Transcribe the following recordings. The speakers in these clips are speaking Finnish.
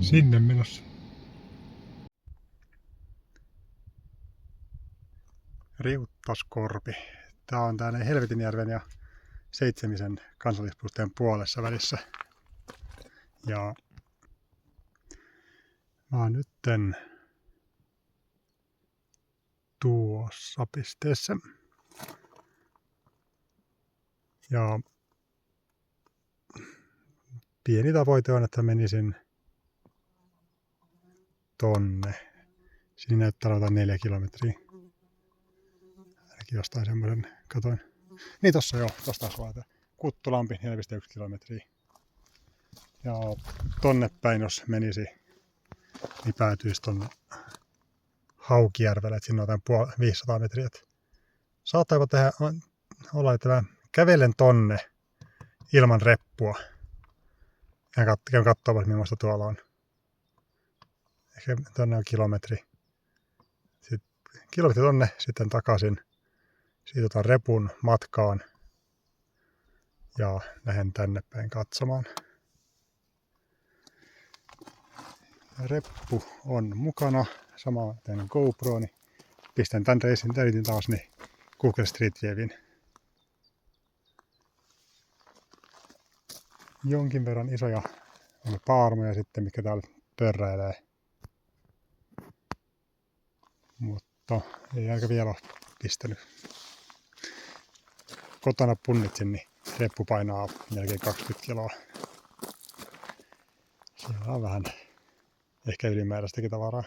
Sinne menossa. Riuttaskorpi. Tää on täällä Helvetinjärven ja Seitsemisen kansallispuistojen puolessa välissä. Ja mä oon nytten tuossa pisteessä. Ja pieni tavoite on, että menisin tonne. Siinä näyttää olevan 4 kilometriä. Ainakin jostain semmoisen katoin. Niin tossa joo, tosta taas vaan. Kuttulampi 4,1 kilometriä. Ja tonne päin jos menisi, niin päätyisi tonne Haukijärvelle, että sinne on 500 metriä. Saattaako tehdä olla, että mä kävelen tonne ilman reppua. Ja käyn katsomaan, millaista tuolla on. Ehkä tonne on kilometri. Sitten kilometri tonne, sitten takaisin. Siitä otan repun matkaan. Ja lähden tänne päin katsomaan. Reppu on mukana. Sama tein GoPro, niin pistän tän reitin taas niin Google Street Viewin. Jonkin verran isoja on paarmoja sitten, mikä täällä pörräilee. Mutta ei aika vielä ole pistänyt. Kotona punnitsin, niin reppu painaa melkein 20 kiloa. Siellä on vähän ehkä ylimääräistäkin tavaraa.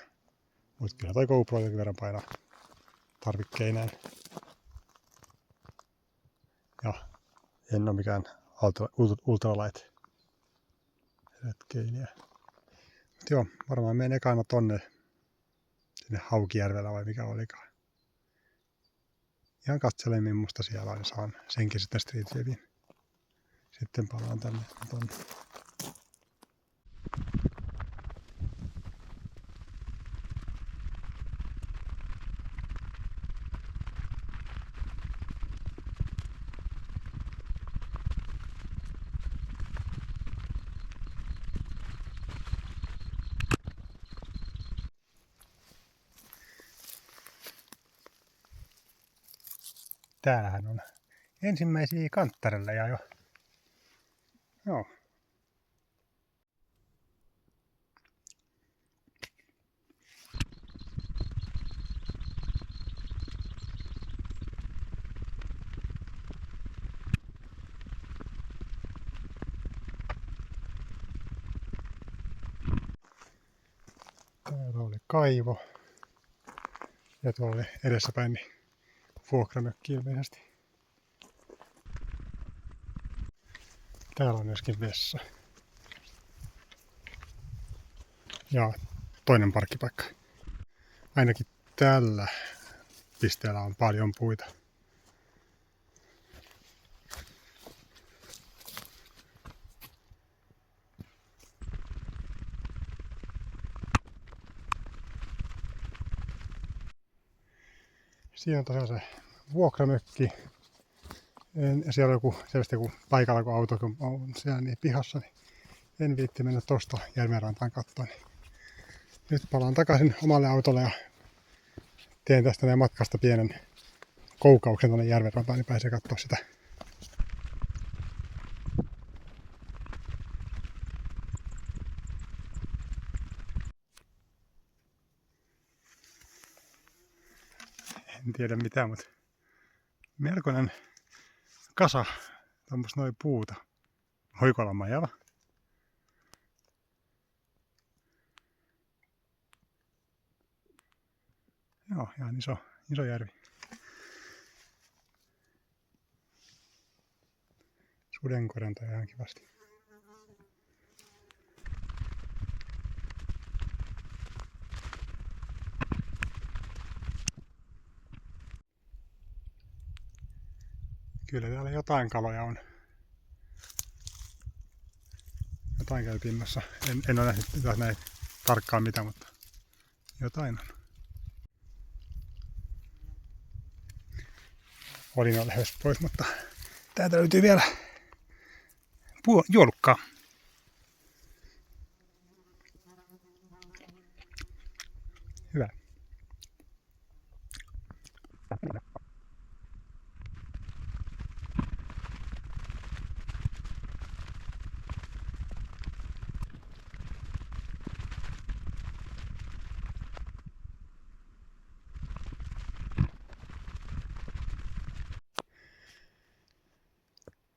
Mutta kyllä toi GoPro jonkin verran painaa tarvikkeineen. Ja en ole mikään ultralight retkeilijä. Mut joo, varmaan menen ekana tonne sinne Haukijärvellä vai mikä olikaan. Ihan katselen millaista siellä on ja saan senkin sitten Street Viewin. Sitten palaan tänne tonne. Täällähän on ensimmäisiä kanttarelleja jo. Joo. Täällä oli kaivo. Ja tuolla oli edessäpäin niin vuokramökki ilmeisesti. Täällä on myöskin vessa. Ja toinen parkkipaikka. Ainakin tällä pisteellä on paljon puita. Siinä on tosiaan se vuokramökki. Siellä on selvästi joku paikalla, kun auto on siellä niin pihassa, niin en viitti mennä tosta järvenrantaan katsoa. Niin nyt palaan takaisin omalle autolle ja teen tästä matkasta pienen koukauksen tuonne järvenrantaan, niin pääsee katsoa sitä. En tiedä mitään, mutta melkoinen kasa tuommoista noin puuta. Voiko olla majava? Joo, ihan iso järvi. Sudenkorjanta ihan kivasti. Kyllä täällä jotain kaloja on. Jotain käy pinnassa. En ole nähnyt näin tarkkaan mitään, mutta jotain on. Olin jo lähes pois, mutta täältä löytyy vielä juolukkaa.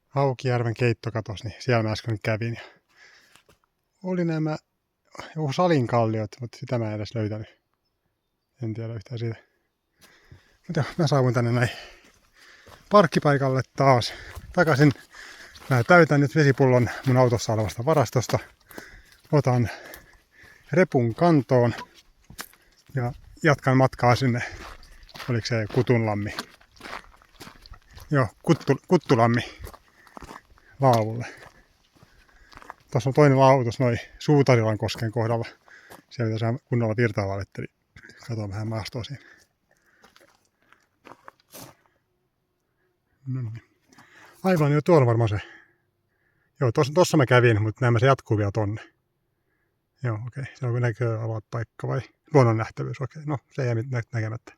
Haukijärven keittokatos, niin siellä mä äsken kävin. Ja oli nämä joku salinkalliot, mutta sitä mä en edes löytänyt. En tiedä yhtään siitä. Mutta mä saavuin tänne näin parkkipaikalle taas takaisin. Mä täytän nyt vesipullon mun autossa olevasta varastosta. Otan repun kantoon ja jatkan matkaa sinne. Oliko se Kutunlammi? Joo, Kuttulammi laavulle. Tuossa on toinen laavu tuossa noin Suutarilan kosken kohdalla. Siellä pitäisi kunnolla virtaavaa vettä, niin katsotaan vähän maastoa siinä. No niin. Aivan jo tuolla varmaan se. Joo, tossa mä kävin, mutta näemmä se jatkuu vielä tonne. Joo, okei. Se on näköalapaikka vai luonnon nähtävyys, okei. No, se jää näkemättä.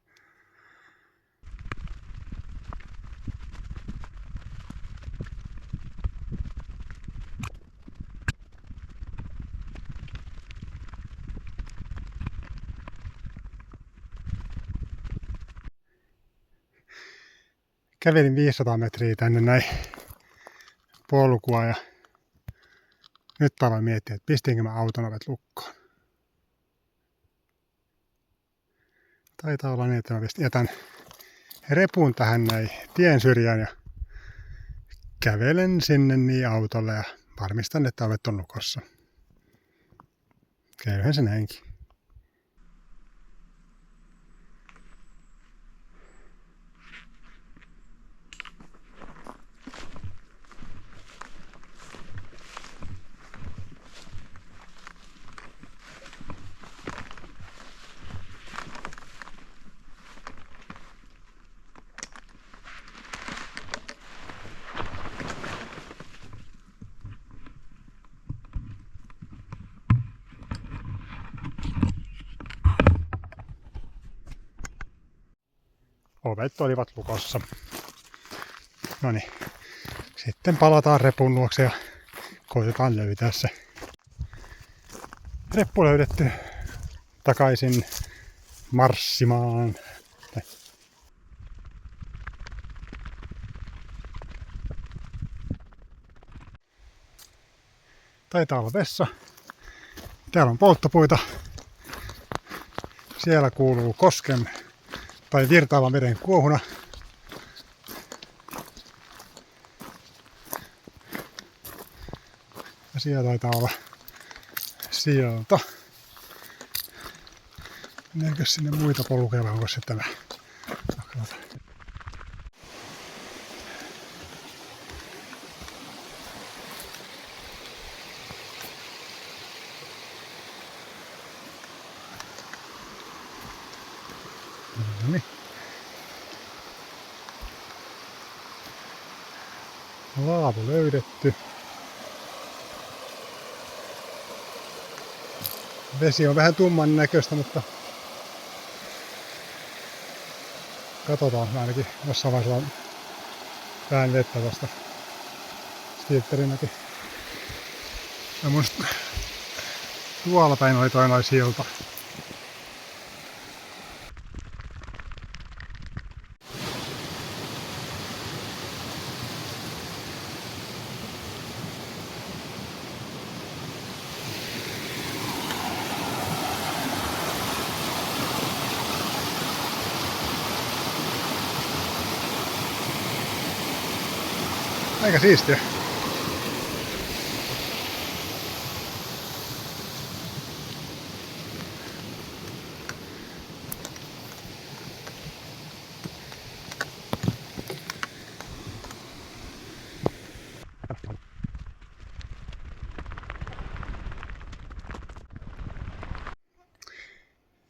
Kävelin 500 metriä tänne näin polkua ja nyt aloin miettiä, että pistinkö mä auton ovet lukkoon. Taitaa olla niin, että mä jätän repun tähän näin tien syrjään ja kävelen sinne niin autolle ja varmistan, että ovet on lukossa. Käyhän se näinkin. Ovet olivat lukossa. No niin, sitten palataan repun luokse ja koitetaan löytää se. Reppu löydetty, takaisin marssimaan. Taitaa olla vessa. Täällä on polttopuita. Siellä kuuluu kosken tai virtaavan veden kuohuna. Ja siellä taitaa olla silta. Meneekö sinne muita polkuja vai onko se tämä? Noniin. Laavu löydetty. Vesi on vähän tumman näköistä, mutta katsotaan. Mä ainakin jossain vaiheessa on vähän vettä tosta Stiltterinäkin. Ja musta tuolla päin oli toinen silta. Aika siistiä.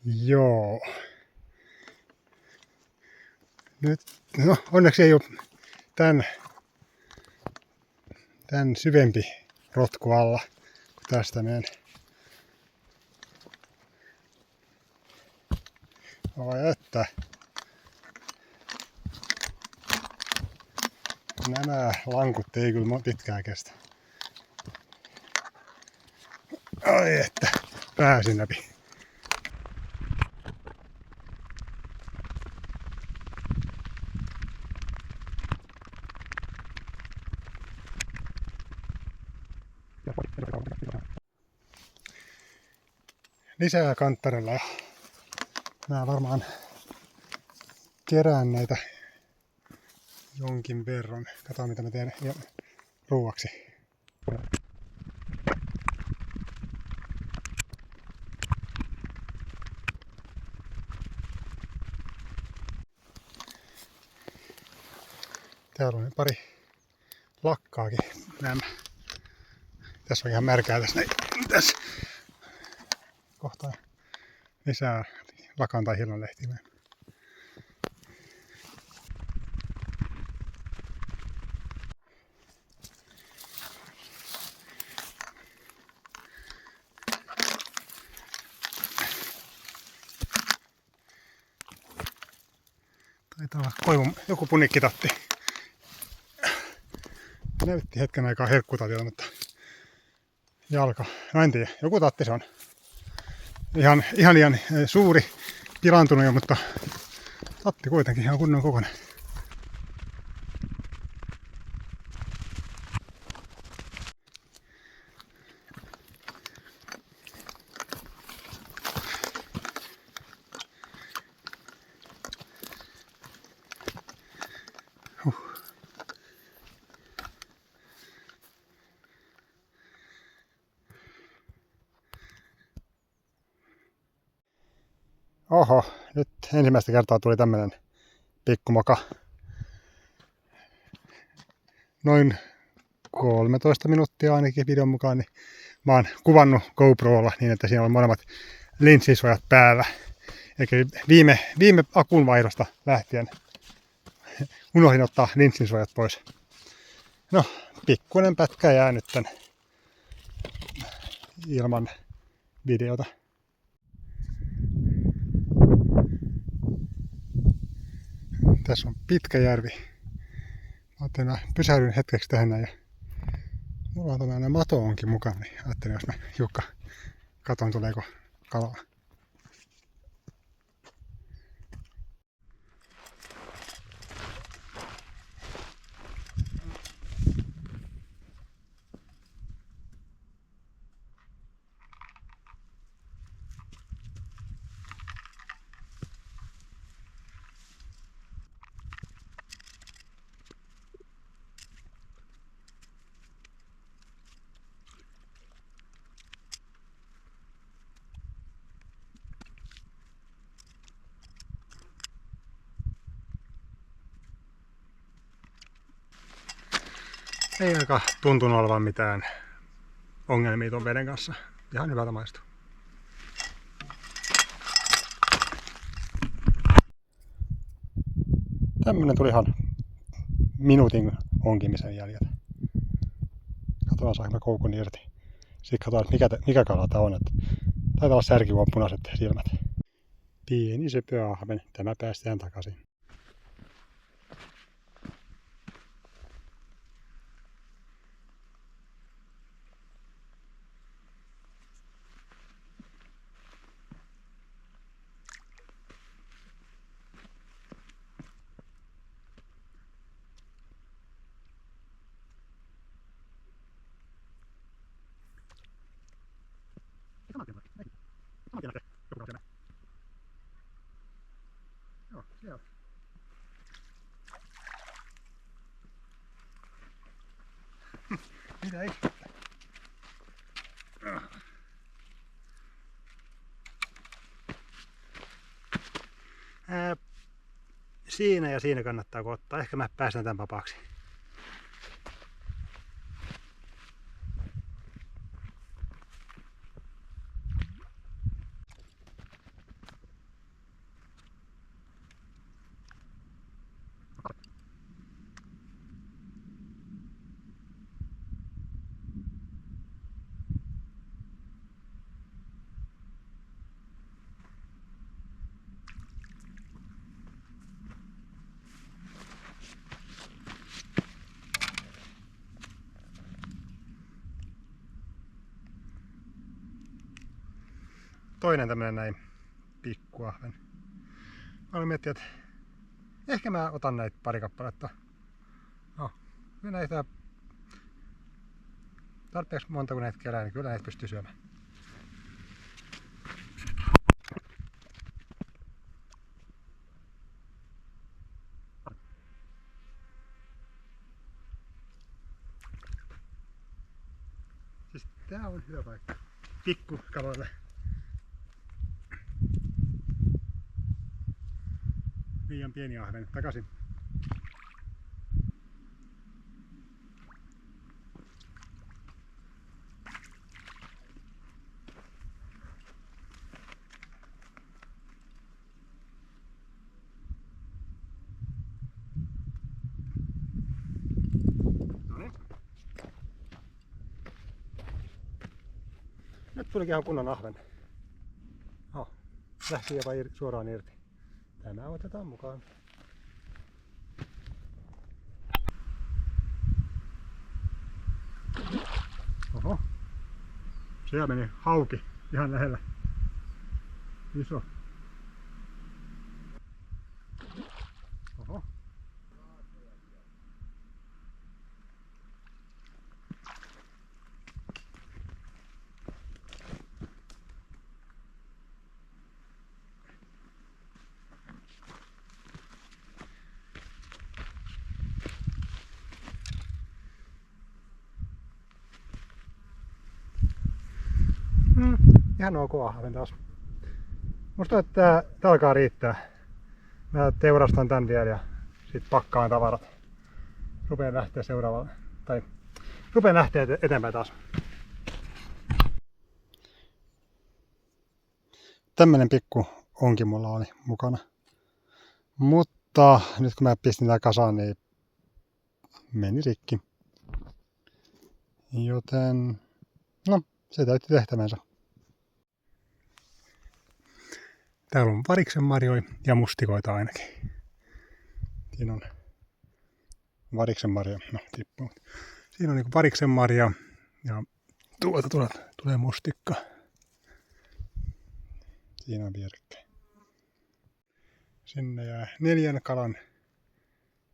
Joo. Nyt, no onneksi ei ole tän syvempi rotku alla, kun tästä menen. Vai että. lankut ei kyllä pitkään kestä. Ai että, pääsin läpi. Lisää kanttarella ja mä varmaan kerään näitä jonkin verran. Katsotaan mitä mä teen ruuaksi. Täällä on pari lakkaakin nämä. Tässä on ihan märkää tässä. Tässä kohtaa lisää lakan tai hillonlehtiä. Taitaa olla koivun joku punikkitatti. Näytti hetken aikaa herkkutatilta, mutta jalka. No en tiedä, joku tatti se on. Ihan suuri, pilaantunut jo, mutta tatti kuitenkin ihan kunnon kokoinen. Oho, nyt ensimmäistä kertaa tuli tämmönen pikkumoka. Noin 13 minuuttia ainakin videon mukaan, niin mä oon kuvannut GoProlla niin, että siinä on molemmat linssisuojat päällä. Eli viime akun vaihdosta lähtien unohdin ottaa linssisuojat pois. No, pikkuinen pätkä jää nyt tän ilman videota. Tässä on pitkä järvi. Mä ajattelin, mä pysähdyn hetkeksi tähän näin. Ja mulla on tämmöinen mato onkin mukana, niin ajattelin, jos mä hiukka katon tuleeko kalaa. Ei aika tuntunut olevan mitään ongelmia ton veden kanssa. Ihan hyvältä maistuu. Tämmönen tuli ihan minuutin onkimisen jäljellä. Katsotaan saanko mä koukun irti. Sitten katsotaan mikä kala tää on. Taitaa olla särkivuon punaiset silmät. Pieni söpöahven. Tämä päästään takaisin. Joo, siellä. Mitä ei? Siinä ja siinä kannattaa ottaa. Ehkä mä päästän tämän vapaaksi. toinen tämmönen näin pikkuahven. Mä olin miettinyt, että ehkä mä otan näitä pari kappaletta. No, näitä tarpeeksi monta kun näitä kerää, niin kyllä näitä pystyy syömään. Siis tää on hyvä paikka pikkukaloille. Liian pieni ahven takaisin. Noniin. Nyt tulikin ihan kunnon ahven. Lähti jopa suoraan irti. Tämä otetaan mukaan. Oho. Siellä meni hauki ihan lähellä. Iso. Oho. Ihan ok ahven taas. Musta että tää alkaa riittää. Mä teurastan tän vielä ja sit pakkaan tavarat. Rupeen lähteä seuraavalle. Tai rupeen lähteä eteenpäin taas. Tämmönen pikku onkin mulla oli mukana. Mutta nyt kun mä pistin tää kasaan, niin meni rikki. Joten no, se täytti tehtävänsä. Täällä on variksen marjoja ja mustikoita ainakin. Siinä on variksen marja, no tippuu. Siinä on niinku variksen marja ja tuolta tulee mustikka. Siinä on vierekkäin. Sinne jää 4 kalan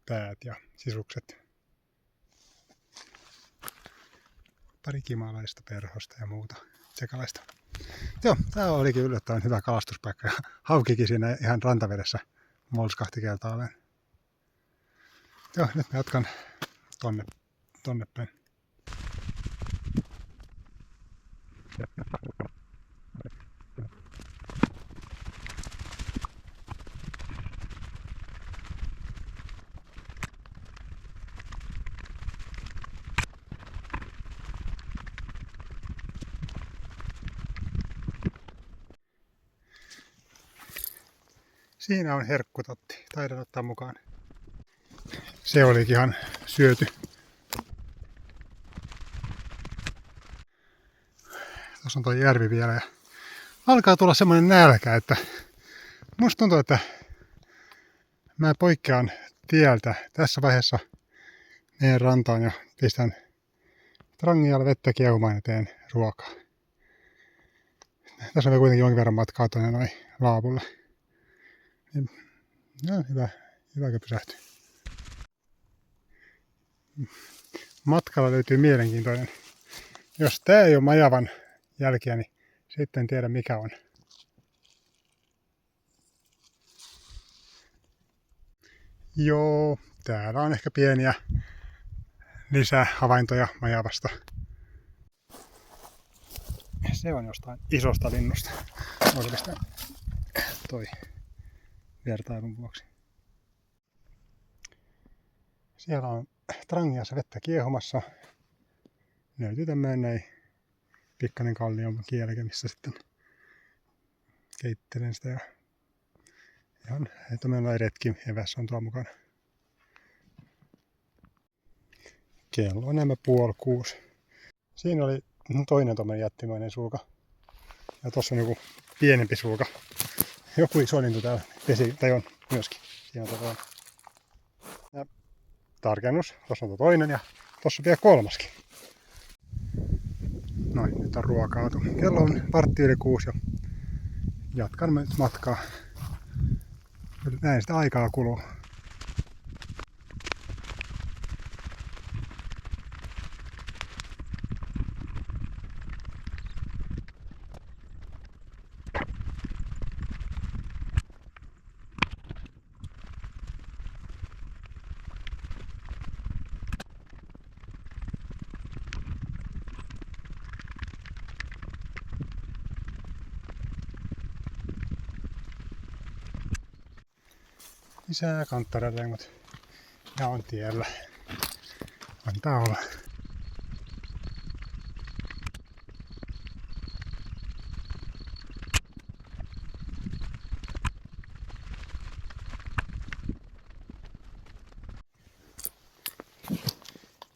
päät ja sisukset. Pari kimalaista, perhosta ja muuta sekalaista. Joo, tää olikin yllättävän hyvä kalastuspaikka. Haukikin siinä ihan rantavedessä molskahti kertaalleen. Joo, nyt mä jatkan tonne päin. Siinä on herkkutotti. Taidan ottaa mukaan. Se olikin ihan syöty. Tuossa on tuo järvi vielä ja alkaa tulla semmoinen nälkä, että musta tuntuu, että mä poikkean tieltä tässä vaiheessa meidän rantaan ja pistän trangialle vettä kiehumaan ja teen ruokaa. Tässä on vielä kuitenkin jonkin verran matkaa tuonne noin laavulle. No, hyvä pysähtyä. Matkalla löytyy mielenkiintoinen. Jos tää ei ole majavan jälkiä, niin sitten en tiedä mikä on. Joo, täällä on ehkä pieniä lisähavaintoja majavasta. Se on jostain isosta linnusta. Oikeastaan toi vertailun vuoksi. Siellä on trangiassa vettä kiehumassa. Löytyy tämmöinen näin pikkainen kallion kielke, missä sitten keittelen sitä. Ja ihan tämmöinen retki evässä on tuo mukana. Kello on nämä 5:30. Siinä oli toinen tommoinen jättimäinen sulka. Ja tossa on joku pienempi sulka. Joku iso lintu täällä vesi, tai on myöskin. Siinä on toinen. Ja tarkennus, tossa on tuo toinen ja tossa on vielä kolmaskin. Noin, nyt on ruokautu. Kello on 5:15 jo. jatkan matkaa. Näin sitä aikaa kuluu. Lisää kanttarerengot ja on tiellä. Antaa olla.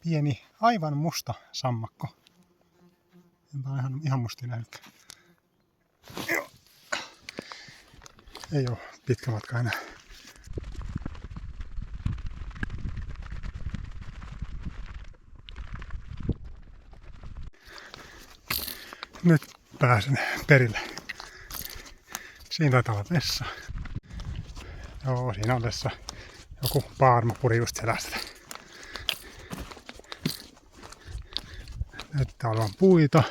Pieni, aivan musta sammakko. Enpä ihan mustia nähnytkään. Ei oo pitkä matka enää. Nyt pääsen perille. Siinä taitaa olla vessa. Joo, siinä on vessa. Joku paarma puri just selästä. Näyttää olevan puita.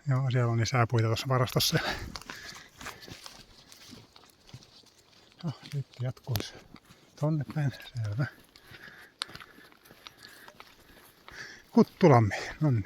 Joo, siellä on lisää puita tuossa varastossa. No, nyt jatkuisi tonne päin. Selvä. Kuttulammi, nonni.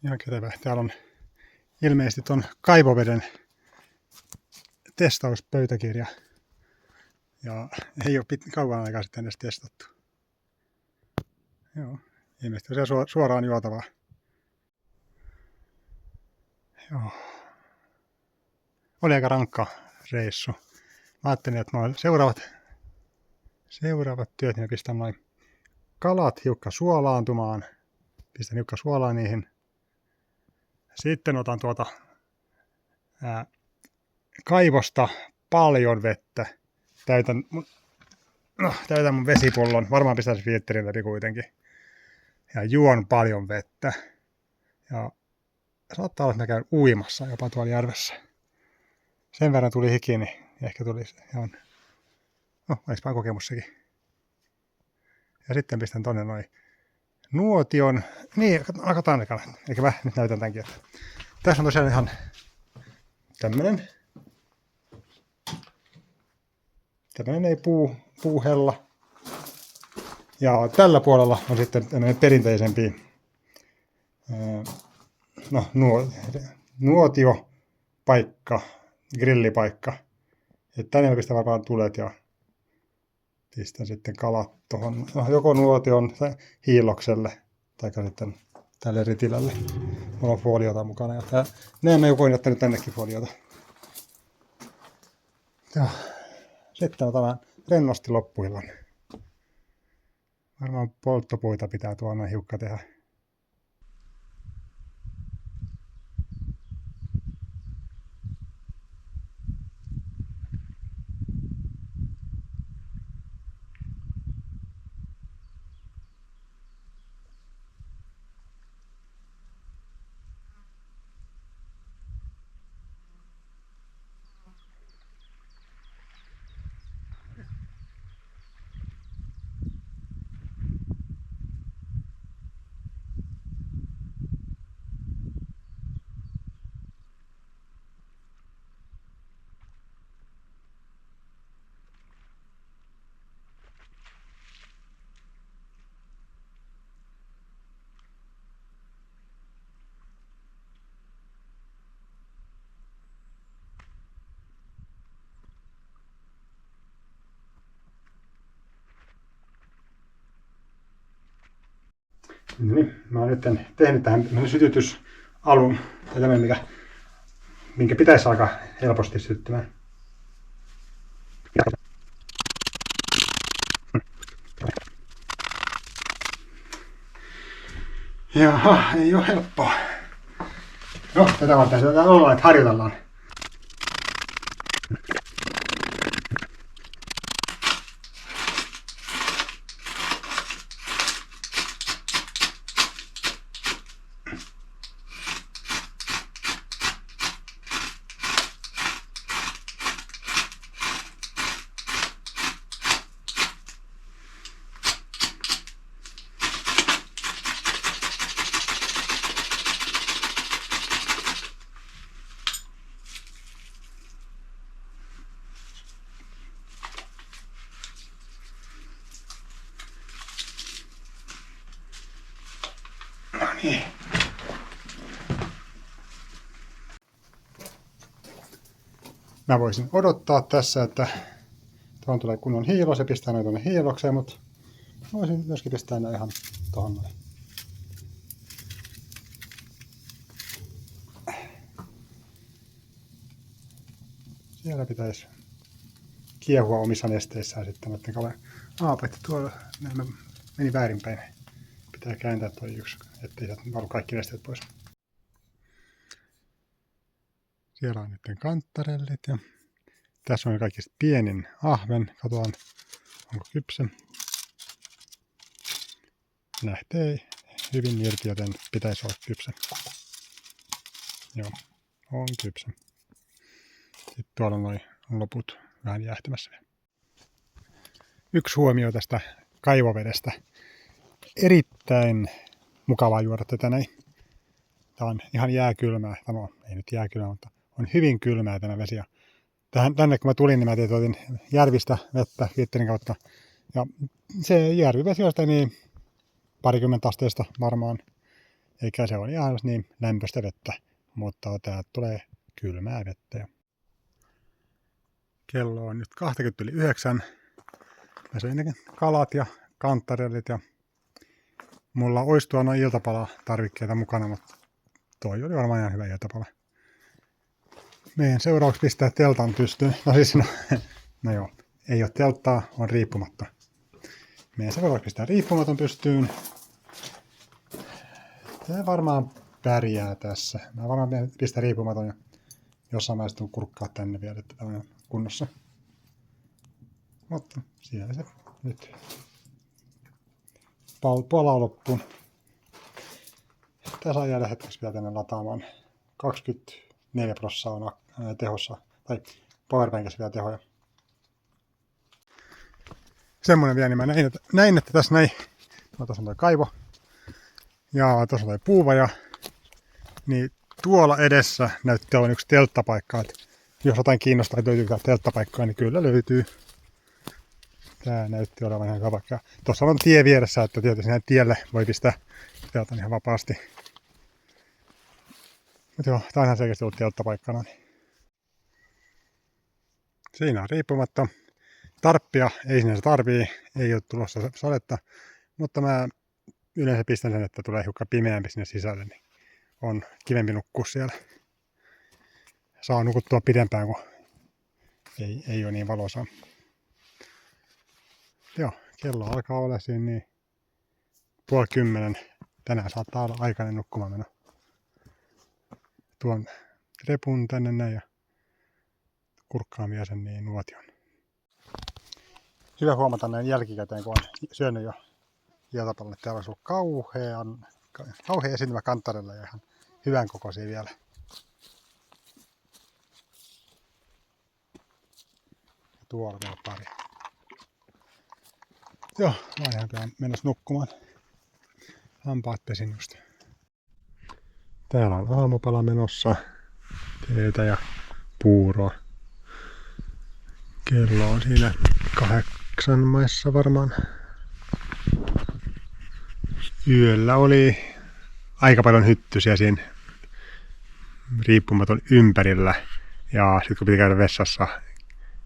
Ihan kätevä. Täällä on ilmeisesti ton kaivoveden testauspöytäkirja. Ja ei ole kauan aikaa sitten edes testattu. Joo, ilmeisesti se suoraan juotavaa. Joo. Oli aika rankka reissu. Mä ajattelin, että noin seuraavat työt, niin pistän noin kalat hiukka suolaantumaan. Pistän hiukka suolaa niihin. Sitten otan kaivosta paljon vettä. Täytän mun vesipullon. Varmaan pistän se filtterin läpi kuitenkin. Ja juon paljon vettä. Ja saattaa olla, että mä käyn uimassa jopa tuolla järvessä. Sen verran tuli hiki, niin ehkä tuli ihan... No, olisipa kokemus sekin. Ja sitten pistän tonne noin nuotion. Niin, katsotaan ekana. Eikä mä nyt näytän tämänkin. Tässä on tosiaan ihan tämmönen ei puuhella. Ja tällä puolella on sitten tämmönen perinteisempi nuotiopaikka, grillipaikka. Ja tänne pistän varmaan tulet ja pistän sitten kalat tuohon, joko nuotion hiillokselle tai sitten tälle ritilälle. Mulla on foliota mukana ja näemme joku on jättänyt tännekin foliota. Ja sitten otan rennosti loppuillan. Varmaan polttopuita pitää tuolla hiukka tehdä. No niin, mä oon nyt tehnyt tähän sytytysalun, tai tämmöinen, minkä pitäisi alkaa helposti syttymään. Jaha, ei oo helppoa. No, tätä varten sitä ollaan, että harjoitellaan. Niin. Mä voisin odottaa tässä, että tuohon tulee kunnon hiilo, se pistää noin tuonne hiilokseen, mutta voisin myöskin pistää ne ihan tuohon noin. Siellä pitäisi kiehua omissa nesteissään sitten noiden kalojen. Paitsi tuolla meni väärinpäin. Pitää kääntää toi yksi, ettei sieltä valu kaikki nesteet pois. Siellä on nyt kantarellit ja tässä on kaikista pienin ahven. Katsotaan, onko kypsä. Lähtee hyvin irti, joten pitäisi olla kypsä. Joo, on kypsä. Sitten tuolla on noin loput vähän jäähtymässä. Yksi huomio tästä kaivovedestä. Erittäin mukavaa juoda tätä näin. Tämä on ihan jääkylmää. No, ei nyt jääkylmää, mutta on hyvin kylmää tämä vesi. Ja tänne kun mä tulin, niin mä otin järvistä vettä filtterin kautta. Ja se järvivesi on sitä niin 20 asteesta varmaan. Eikä se ole ihan niin lämpöistä vettä, mutta täältä tulee kylmää vettä. Kello on nyt 20:09. Mä söin kalat ja kantarellit ja mulla olisi tuo noin iltapalatarvikkeita mukana, mutta toi oli varmaan ihan hyvä iltapala. Meidän seuraavaksi pistää teltan pystyyn. No siis no joo, ei ole telttaa, on riippumatta. Meidän seuraavaksi pistää riippumaton pystyyn. Se varmaan pärjää tässä. Mä varmaan pistää riippumaton ja jossain vaiheessa tuun kurkkaa tänne vielä, että tämä on kunnossa. Mutta siellä se nyt palaa loppuun. Tässä saa jäädä hetkeksi vielä tänne lataamaan. 24% on tehossa, tai powerbankissa vielä tehoja. Semmoinen vielä, niin mä näin, että tässä näin, tuossa on toi kaivo, ja tuossa on toi puuvaja, niin tuolla edessä näyttää olevan yksi telttapaikka, että jos jotain kiinnostaa, että löytyy telttapaikkaa, niin kyllä löytyy. Tää näytti olevan ihan hyvä paikka. Tuossa on tie vieressä, että tietysti sinne tielle voi pistää teltan ihan vapaasti. Mutta joo, tää on ihan selkeästi ollut telttapaikkana. Siinä on riippumatta. Tarppia ei sinänsä tarvii, ei ole tulossa sadetta, mutta mä yleensä pistän sen, että tulee hiukan pimeämpi sinne sisälle, niin on kivempi nukkua siellä. Saa nukuttua pidempään, kun ei ole niin valoisaa. Joo, kello alkaa olla siinä niin 9:30. Tänään saattaa olla aikainen nukkumaan meno. Tuon repun tänne näin ja kurkkaan vielä sen niin nuotion. Hyvä huomata näin jälkikäteen, kun on syönyt jo iltapallalle. Täällä on ollut kauhea esiintymä kantarella ja ihan hyvän kokoisia vielä. Ja tuolla vielä pari. Joo, mä oon ihan menossa nukkumaan. Lampaat pesin just. Täällä on aamupala menossa. Teetä ja puuroa. Kello on siinä 8 maissa varmaan. Yöllä oli aika paljon hyttysiä siinä riippumaton ympärillä. Ja sitten kun piti käydä vessassa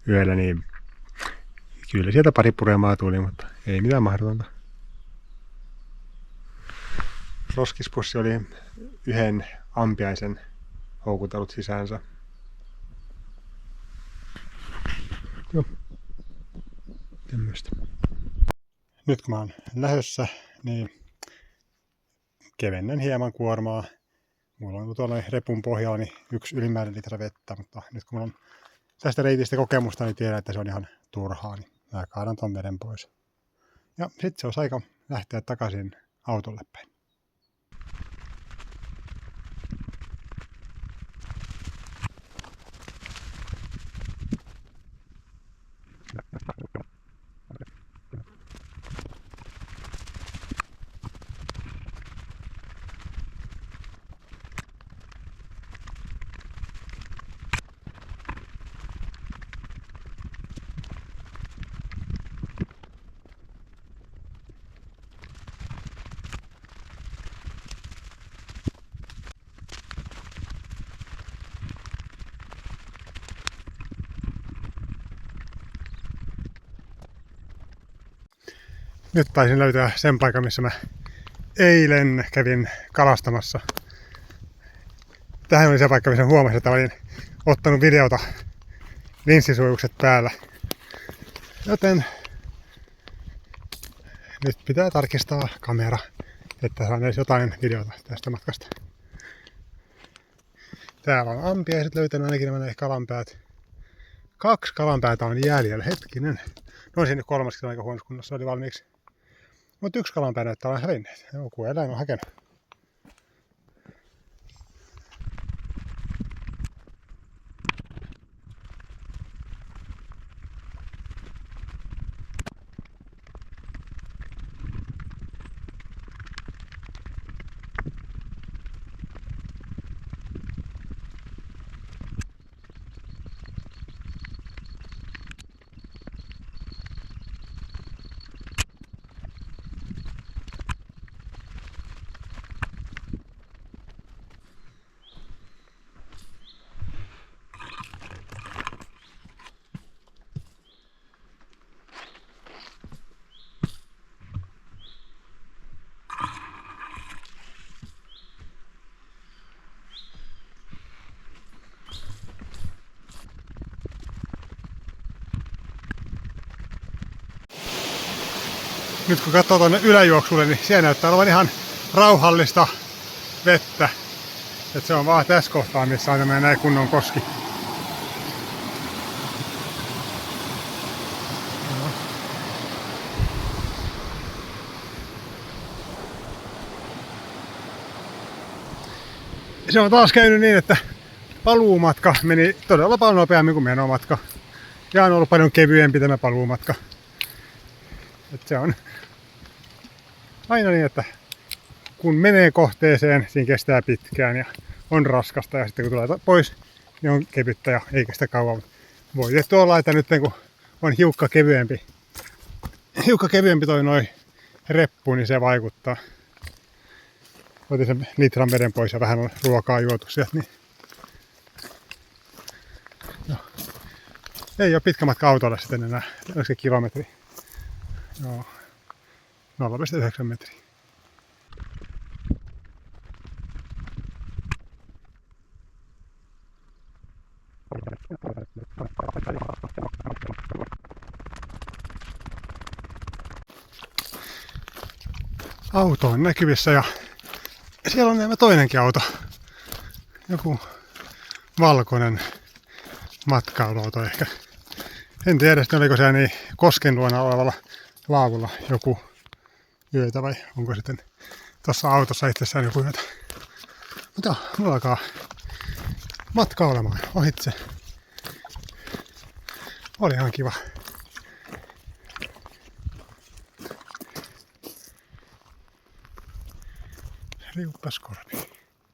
yöllä, niin kyllä sieltä pari puremaa tuli, mutta ei mitään mahdotonta. Roskispussi oli yhden ampiaisen houkutellut sisäänsä. Joo. Tämmöistä. Nyt kun mä oon lähdössä, niin kevennän hieman kuormaa. Mulla on tuolla repun pohjalla niin 1 ylimääräinen litra vettä, mutta nyt kun mulla on tästä reitistä kokemusta, niin tiedän, että se on ihan turhaa, niin mä kaadan ton veden pois. Ja sitten se olisi aika lähteä takaisin autolle päin. Nyt taisin löytää sen paikan, missä mä eilen kävin kalastamassa. Tähän oli se paikka, missä huomasin, että olin ottanut videota linssisuojukset päällä. Joten nyt pitää tarkistaa kamera, että saan edes jotain videota tästä matkasta. Täällä on ampiaiset löytänyt ainakin nämä kalanpäät. 2 kalanpäätä on jäljellä. Hetkinen. No siinä 3 on aika huonossa kunnossa, oli valmiiksi. Mutta 1 kalanpää näyttää olevan hävinneet. Joku eläin on hakenut. Nyt kun katsoo tuonne yläjuoksulle, niin siellä näyttää olevan ihan rauhallista vettä. Et se on vaan tässä kohtaa, missä on tämmöinen näin kunnon koski. Se on taas käynyt niin, että paluumatka meni todella paljon nopeammin kuin menomatka. Ja on ollut paljon kevyempi tämä paluumatka. Et se on aina niin, että kun menee kohteeseen, siinä kestää pitkään ja on raskasta. Ja sitten kun tulee pois, niin on kevyttä ja ei kestä kauan. Voi tietysti olla, että nyt kun on hiukka kevyempi toi noi reppu, niin se vaikuttaa. Otin sen litran veden pois ja vähän on ruokaa juotu sieltä. Niin. No. Ei ole pitkä matka autolle sitten enää. Onko se kilometri? Joo. 0,9 metriä. Auto on näkyvissä ja siellä on nämä toinenkin auto. Joku valkoinen matkailuauto ehkä. En tiedä sitten oliko se niin kosken luona olevalla laavulla joku yötä vai onko sitten tuossa autossa itsessään joku yötä. Mutta mulla alkaa matka olemaan ohitse. Oli ihan kiva. Riuppaskorpi.